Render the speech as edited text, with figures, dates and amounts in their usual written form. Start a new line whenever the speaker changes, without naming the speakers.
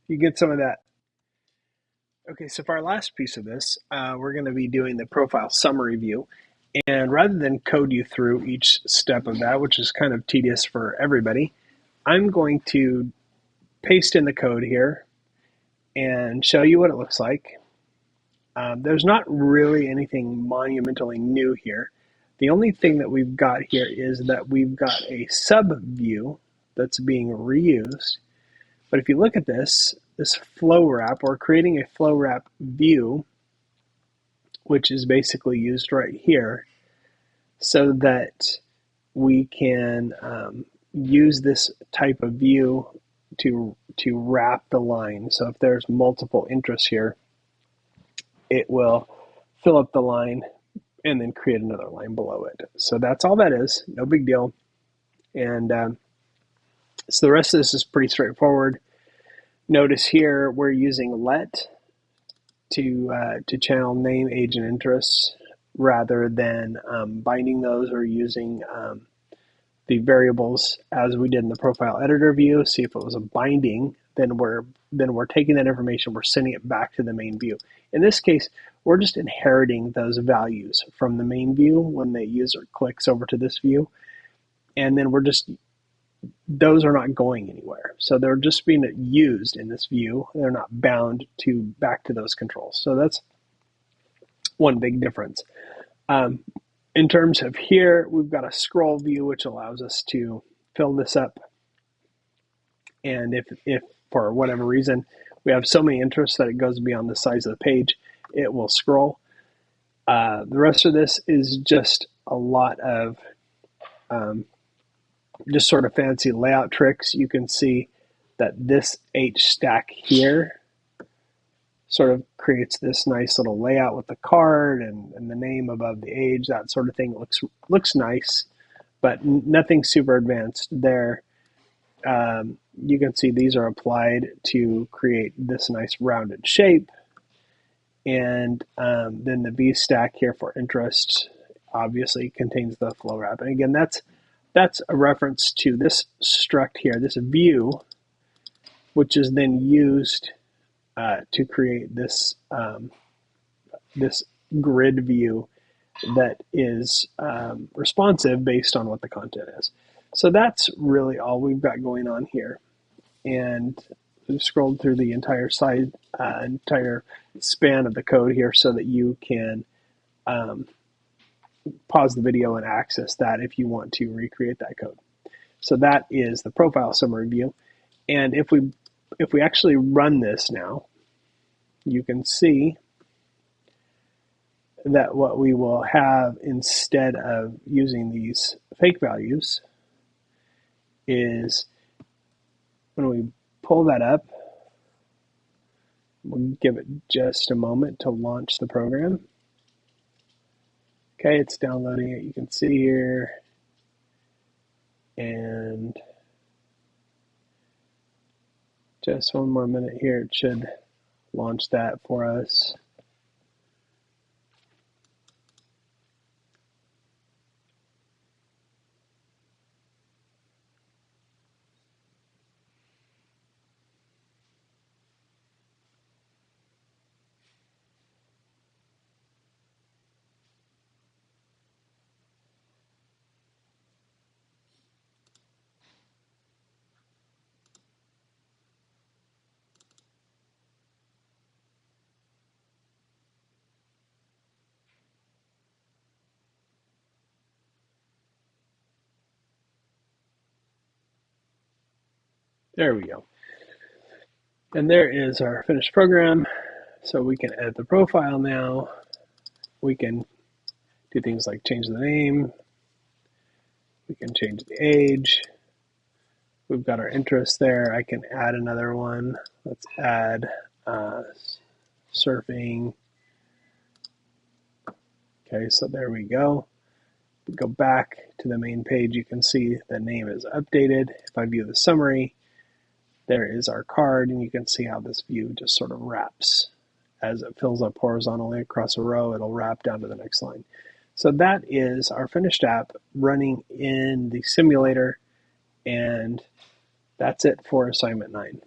You get some of that. Okay, so for our last piece of this, we're going to be doing the profile summary view. And rather than code you through each step of that, which is kind of tedious for everybody, I'm going to paste in the code here and show you what it looks like. There's not really anything monumentally new here. The only thing that we've got here is that we've got a sub view that's being reused. But if you look at this flow wrap, we're creating a flow wrap view, which is basically used right here, so that we can use this type of view to wrap the line. So if there's multiple interests here, it will fill up the line and then create another line below it. So that's all that is, no big deal. And so the rest of this is pretty straightforward. Notice here we're using let to channel name, age, and interests rather than binding those or using the variables as we did in the profile editor view. See, if it was a binding, then we're taking that information, we're sending it back to the main view. In this case, we're just inheriting those values from the main view when the user clicks over to this view, and then those are not going anywhere. So they're just being used in this view. They're not bound back to those controls. So that's one big difference. In terms of here, we've got a scroll view, which allows us to fill this up. And if for whatever reason we have so many interests that it goes beyond the size of the page, it will scroll. The rest of this is just a lot of just sort of fancy layout tricks. You can see that this H stack here sort of creates this nice little layout with the card and the name above the age, that sort of thing. It looks nice, but nothing super advanced there. You can see these are applied to create this nice rounded shape. And then the V stack here for interest obviously contains the flow wrap. And again, that's a reference to this struct here, this view, which is then used to create this this grid view that is responsive based on what the content is. So that's really all we've got going on here. And we've scrolled through the entire entire span of the code here so that you can pause the video and access that if you want to recreate that code. So that is the profile summary view. And if we actually run this now, you can see that what we will have instead of using these fake values is when we pull that up, we'll give it just a moment to launch the program. Okay, it's downloading it, you can see here. And just one more minute here, it should launch that for us. There we go. And there is our finished program. So we can edit the profile now. We can do things like change the name. We can change the age. We've got our interest there. I can add another one. Let's add surfing. Okay, so there we go. We go back to the main page. You can see the name is updated. If I view the summary, there is our card, and you can see how this view just sort of wraps. As it fills up horizontally across a row, it'll wrap down to the next line. So that is our finished app running in the simulator, and that's it for assignment 9.